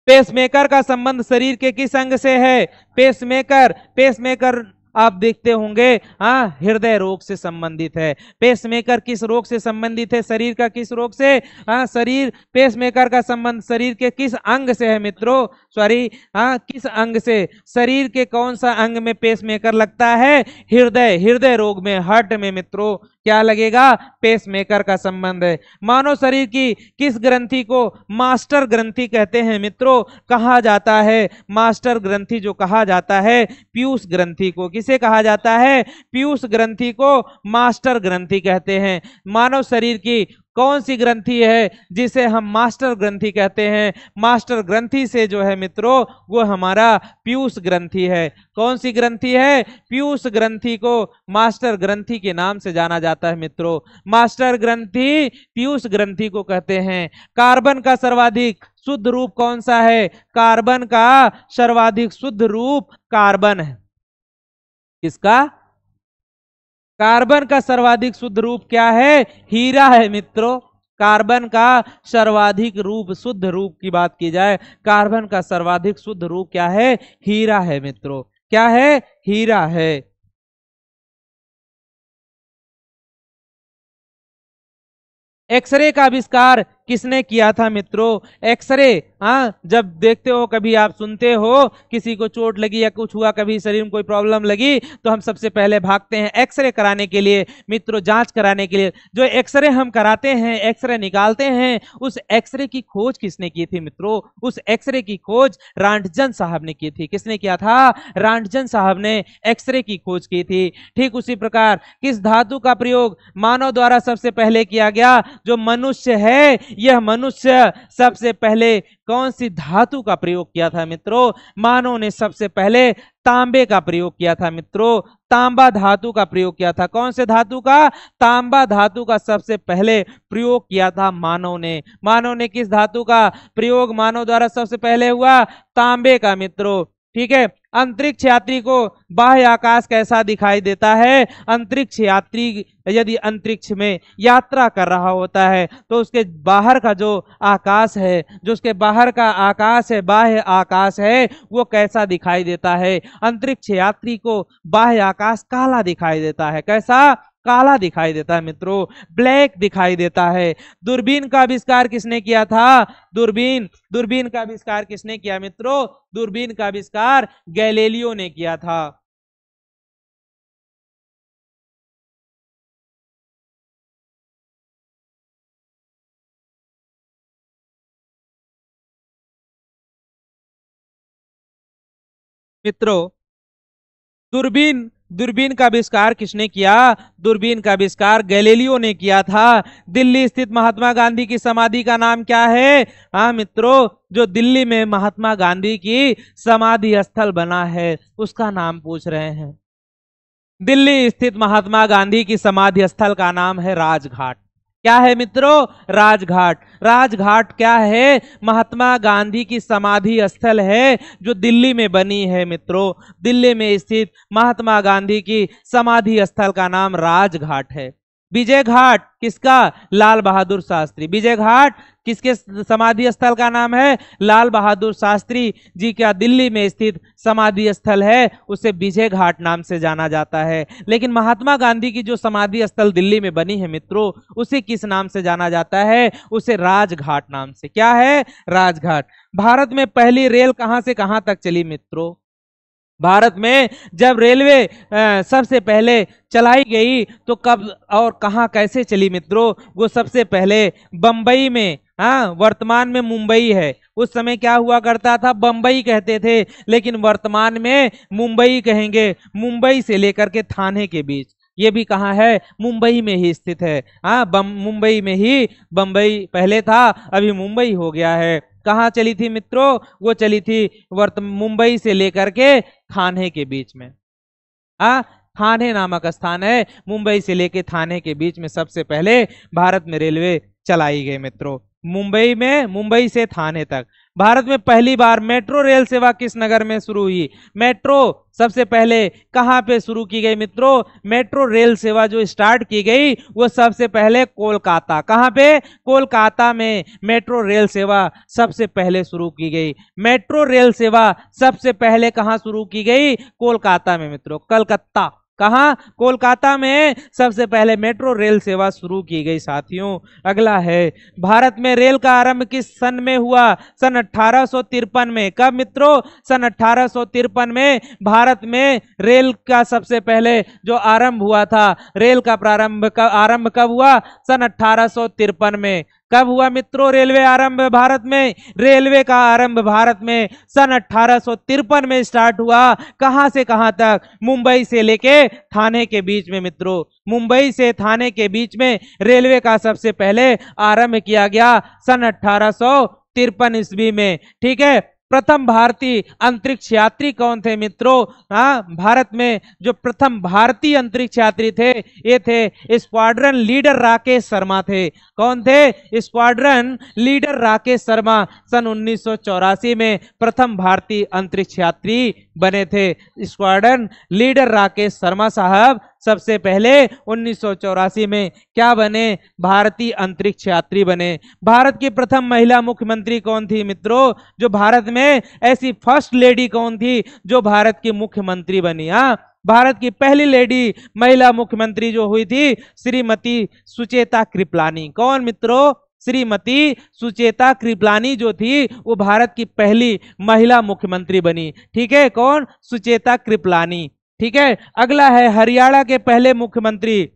Speaker 1: पेसमेकर का संबंध शरीर के किस अंग से है? पेसमेकर आप देखते होंगे, हाँ, हृदय रोग से संबंधित है। पेसमेकर किस रोग से संबंधित है? शरीर का किस रोग से? हाँ, शरीर पेसमेकर का संबंध शरीर के किस अंग से है मित्रों? सॉरी, हाँ, किस अंग से? शरीर के कौन सा अंग में पेसमेकर लगता है? हृदय रोग में, हार्ट में मित्रों क्या लगेगा? पेसमेकर का संबंध है। मानव शरीर की किस ग्रंथि को मास्टर ग्रंथि कहते हैं मित्रों? कहा जाता है मास्टर ग्रंथि जो कहा जाता है पीयूष ग्रंथि को। किसे कहा जाता है? पीयूष ग्रंथि को मास्टर ग्रंथि कहते हैं। मानव शरीर की कौन सी ग्रंथि है जिसे हम मास्टर ग्रंथि कहते हैं? मास्टर ग्रंथि से जो है मित्रों, वो हमारा पीयूष ग्रंथि है। कौन सी ग्रंथि है? पीयूष ग्रंथि को मास्टर ग्रंथि के नाम से जाना जाता है मित्रों। मास्टर ग्रंथि पीयूष ग्रंथि को कहते हैं। कार्बन का सर्वाधिक शुद्ध रूप कौन सा है? कार्बन का सर्वाधिक शुद्ध रूप कार्बन है। किसका? कार्बन का सर्वाधिक शुद्ध रूप क्या है? हीरा है मित्रों। कार्बन का सर्वाधिक रूप, शुद्ध रूप की बात की जाए, कार्बन का सर्वाधिक शुद्ध रूप क्या है? हीरा है मित्रों। क्या है? हीरा है। एक्सरे का आविष्कार किसने किया था मित्रों? एक्सरे, हाँ, जब देखते हो, कभी आप सुनते हो किसी को चोट लगी या कुछ हुआ, कभी शरीर में कोई प्रॉब्लम लगी, तो हम सबसे पहले भागते हैं एक्सरे कराने के लिए मित्रों, जांच कराने के लिए। जो एक्सरे हम कराते हैं, एक्सरे निकालते हैं, उस एक्सरे की खोज किसने की थी मित्रों? उस एक्सरे की खोज रॉन्टजन साहब ने की थी। किसने किया था? रॉन्टजन साहब ने एक्सरे की खोज की थी। ठीक उसी प्रकार किस धातु का प्रयोग मानव द्वारा सबसे पहले किया गया? जो मनुष्य है, यह मनुष्य सबसे पहले कौन सी धातु का प्रयोग किया था मित्रों? मानव ने सबसे पहले तांबे का प्रयोग किया था मित्रों, तांबा धातु का प्रयोग किया था। कौन से धातु का? तांबा धातु का सबसे पहले प्रयोग किया था मानव ने। मानव ने किस धातु का प्रयोग मानव द्वारा सबसे पहले हुआ? तांबे का मित्रों। ठीक है। अंतरिक्ष यात्री को बाह्य आकाश कैसा दिखाई देता है? अंतरिक्ष यात्री यदि अंतरिक्ष में यात्रा कर रहा होता है तो उसके बाहर का जो आकाश है, जो उसके बाहर का आकाश है, बाह्य आकाश है, वो कैसा दिखाई देता है? अंतरिक्ष यात्री को बाह्य आकाश काला दिखाई देता है। कैसा? काला दिखाई देता है मित्रों, ब्लैक दिखाई देता है। दूरबीन का आविष्कार किसने किया था? दूरबीन का आविष्कार किसने किया मित्रों? दूरबीन का आविष्कार गैलीलियो ने किया था। मित्रों, दूरबीन का आविष्कार किसने किया? दूरबीन का आविष्कार गैलीलियो ने किया था। दिल्ली स्थित महात्मा गांधी की समाधि का नाम क्या है? हाँ मित्रों, जो दिल्ली में महात्मा गांधी की समाधि स्थल बना है उसका नाम पूछ रहे हैं। दिल्ली स्थित महात्मा गांधी की समाधि स्थल का नाम है राजघाट। क्या है मित्रों? राजघाट। राजघाट क्या है? महात्मा गांधी की समाधि स्थल है जो दिल्ली में बनी है मित्रों। दिल्ली में स्थित महात्मा गांधी की समाधि स्थल का नाम राजघाट है। विजय घाट किसका? लाल बहादुर शास्त्री। विजय घाट किसके समाधि स्थल का नाम है? लाल बहादुर शास्त्री जी का दिल्ली में स्थित समाधि स्थल है, उसे विजय घाट नाम से जाना जाता है। लेकिन महात्मा गांधी की जो समाधि स्थल दिल्ली में बनी है मित्रों, उसे किस नाम से जाना जाता है? उसे राजघाट नाम से। क्या है? राजघाट। भारत में पहली रेल कहां से कहां तक चली मित्रों? भारत में जब रेलवे सबसे पहले चलाई गई तो कब और कहां कैसे चली मित्रों? वो सबसे पहले बंबई में, हाँ, वर्तमान में मुंबई है, उस समय क्या हुआ करता था? बंबई कहते थे, लेकिन वर्तमान में मुंबई कहेंगे। मुंबई से लेकर के थाने के बीच, ये भी कहाँ है? मुंबई में ही स्थित है। हाँ, मुंबई में ही, बंबई पहले था, अभी मुंबई हो गया है। कहाँ चली थी मित्रों? वो चली थी मुंबई से लेकर के थाने के बीच में। थाने नामक स्थान है, मुंबई से लेकर थाने के बीच में सबसे पहले भारत में रेलवे चलाई गई मित्रों। मुंबई से थाने तक। भारत में पहली बार मेट्रो रेल सेवा किस नगर में शुरू हुई? मेट्रो सबसे पहले कहां पे शुरू की गई मित्रों? मेट्रो रेल सेवा जो स्टार्ट की गई वो सबसे पहले कोलकाता। कहां पे? कोलकाता में मेट्रो रेल सेवा सबसे पहले शुरू की गई। मेट्रो रेल सेवा सबसे पहले कहां शुरू की गई? कोलकाता में मित्रों। कलकत्ता, कहां? कोलकाता में सबसे पहले मेट्रो रेल सेवा शुरू की गई साथियों। अगला है, भारत में रेल का आरंभ किस सन में हुआ? सन 1853 में। कब मित्रों? सन 1853 में भारत में रेल का सबसे पहले जो आरंभ हुआ था, रेल का आरंभ कब हुआ? सन 1853 में। कब हुआ मित्रों रेलवे आरंभ भारत में? रेलवे का आरंभ भारत में सन 1853 में स्टार्ट हुआ। कहां से कहां तक? मुंबई से लेके थाने के बीच में मित्रों। मुंबई से थाने के बीच में रेलवे का सबसे पहले आरंभ किया गया सन 1853 ईस्वी में। ठीक है। प्रथम भारतीय अंतरिक्ष यात्री कौन थे मित्रों? भारत में जो प्रथम भारतीय अंतरिक्ष यात्री थे, ये थे स्क्वाड्रन लीडर राकेश शर्मा थे। कौन थे? स्क्वाड्रन लीडर राकेश शर्मा सन 1984 में प्रथम भारतीय अंतरिक्ष यात्री बने थे। स्क्वाड्रन लीडर राकेश शर्मा साहब सबसे पहले 1984 में क्या बने? भारतीय अंतरिक्ष यात्री बने। भारत की प्रथम महिला मुख्यमंत्री कौन थी मित्रों? जो भारत में ऐसी फर्स्ट लेडी कौन थी जो भारत की मुख्यमंत्री बनी? भारत की पहली लेडी महिला मुख्यमंत्री जो हुई थी श्रीमती सुचेता कृपलानी। कौन मित्रों? श्रीमती सुचेता कृपलानी जो थी वो भारत की पहली महिला मुख्यमंत्री बनी। ठीक है, कौन? सुचेता कृपलानी। ठीक है, अगला है हरियाणा के पहले मुख्यमंत्री।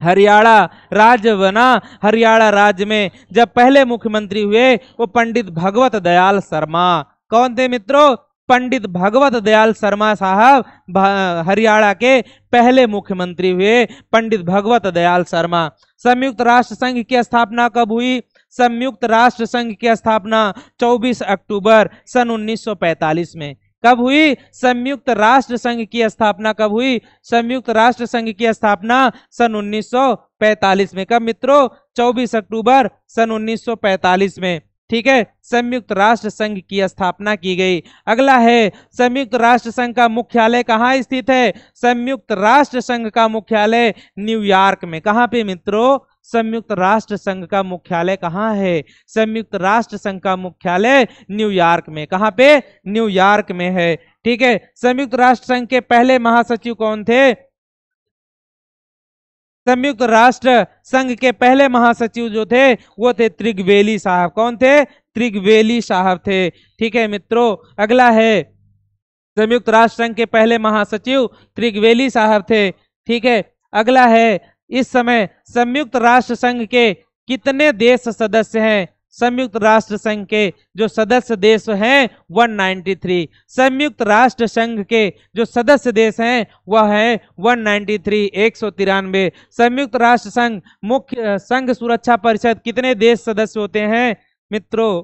Speaker 1: हरियाणा राज्य बना, हरियाणा राज्य में जब पहले मुख्यमंत्री हुए वो पंडित भगवत दयाल शर्मा। कौन थे मित्रों? पंडित भगवत दयाल शर्मा साहब हरियाणा के पहले मुख्यमंत्री हुए, पंडित भगवत दयाल शर्मा। संयुक्त राष्ट्र संघ की स्थापना कब हुई? संयुक्त राष्ट्र संघ की स्थापना 24 अक्टूबर सन 1945 में। कब हुई? संयुक्त राष्ट्र संघ की स्थापना कब हुई? संयुक्त राष्ट्र संघ की स्थापना सन 1945 में। कब मित्रों? 24 अक्टूबर सन 1945 में। ठीक है, संयुक्त राष्ट्र संघ की स्थापना की गई। अगला है संयुक्त राष्ट्र संघ का मुख्यालय कहाँ स्थित है? संयुक्त राष्ट्र संघ का मुख्यालय न्यूयॉर्क में। कहाँ पे मित्रों? संयुक्त राष्ट्र संघ का मुख्यालय कहाँ है? संयुक्त राष्ट्र संघ का मुख्यालय न्यूयॉर्क में। कहाँ पे? न्यूयॉर्क में है। ठीक है, संयुक्त राष्ट्र संघ के पहले महासचिव कौन थे? संयुक्त राष्ट्र संघ के पहले महासचिव जो थे वो थे त्रिगवेली साहब। कौन थे? त्रिगवेली साहब थे। ठीक है मित्रों, अगला है संयुक्त राष्ट्र संघ के पहले महासचिव त्रिगवेली साहब थे। ठीक है, अगला है इस समय संयुक्त राष्ट्र संघ के कितने देश सदस्य हैं? संयुक्त राष्ट्र संघ के जो सदस्य देश हैं 193। संयुक्त राष्ट्र संघ के जो सदस्य देश हैं वह है 193, 193। संयुक्त राष्ट्र संघ मुख्य संघ सुरक्षा परिषद कितने देश सदस्य होते हैं मित्रों?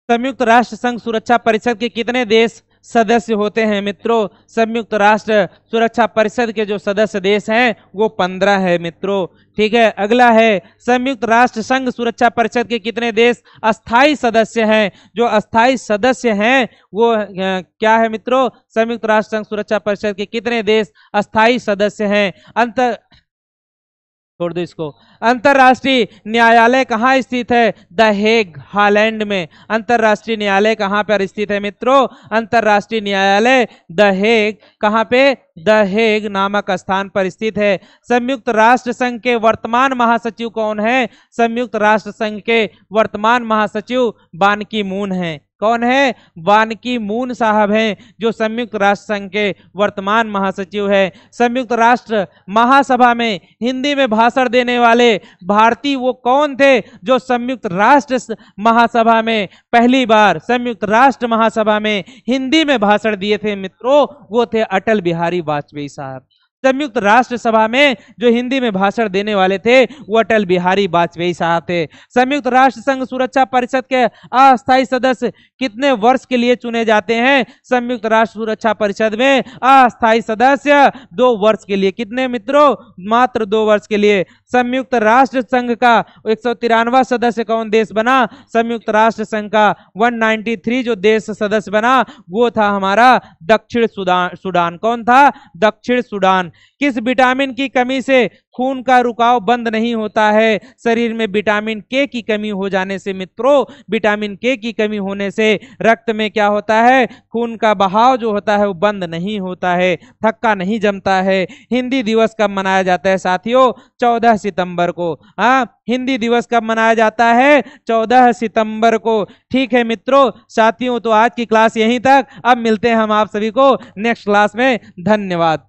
Speaker 1: संयुक्त राष्ट्र संघ सुरक्षा परिषद के कितने देश सदस्य होते हैं मित्रों? संयुक्त राष्ट्र सुरक्षा परिषद के जो सदस्य देश हैं वो 15 है मित्रों। ठीक है, अगला है संयुक्त राष्ट्र संघ सुरक्षा परिषद के कितने देश अस्थाई सदस्य हैं? जो अस्थाई सदस्य हैं वो क्या है मित्रों? संयुक्त राष्ट्र संघ सुरक्षा परिषद के कितने देश अस्थाई सदस्य हैं? छोड़ दो इसको। अंतरराष्ट्रीय न्यायालय कहाँ स्थित है? द हेग, हॉलैंड में। अंतरराष्ट्रीय न्यायालय कहाँ पर स्थित है मित्रों? अंतरराष्ट्रीय न्यायालय द हेग कहाँ पे? द हेग नामक स्थान पर स्थित है। संयुक्त राष्ट्र संघ के वर्तमान महासचिव कौन है? संयुक्त राष्ट्र संघ के वर्तमान महासचिव बान की मून हैं। कौन है? बान की मून साहब हैं जो संयुक्त राष्ट्र संघ के वर्तमान महासचिव है। संयुक्त राष्ट्र महासभा में हिंदी में भाषण देने वाले भारतीय वो कौन थे जो संयुक्त राष्ट्र महासभा में पहली बार संयुक्त राष्ट्र महासभा में हिंदी में भाषण दिए थे मित्रों? वो थे अटल बिहारी वाजपेयी साहब। संयुक्त राष्ट्र सभा में जो हिंदी में भाषण देने वाले थे वो अटल बिहारी वाजपेयी साहब थे। संयुक्त राष्ट्र संघ सुरक्षा परिषद के अस्थायी सदस्य कितने वर्ष के लिए चुने जाते हैं? संयुक्त राष्ट्र सुरक्षा परिषद में अस्थायी सदस्य 2 वर्ष के लिए। कितने मित्रों? मात्र 2 वर्ष के लिए। संयुक्त राष्ट्र संघ का 193वां सदस्य कौन देश बना? संयुक्त राष्ट्र संघ का 193 जो देश सदस्य बना वो था हमारा दक्षिण सूडान। कौन था? दक्षिण सूडान। किस विटामिन की कमी से खून का रुकाव बंद नहीं होता है? शरीर में विटामिन के की कमी हो जाने से मित्रों, विटामिन के की कमी होने से रक्त में क्या होता है? खून का बहाव जो होता है वो बंद नहीं होता है, थक्का नहीं जमता है। हिंदी दिवस कब मनाया जाता है साथियों? 14 सितंबर को। हिंदी दिवस कब मनाया जाता है? 14 सितंबर को। ठीक है मित्रों, साथियों तो आज की क्लास यहीं तक। अब मिलते हैं हम आप सभी को नेक्स्ट क्लास में। धन्यवाद।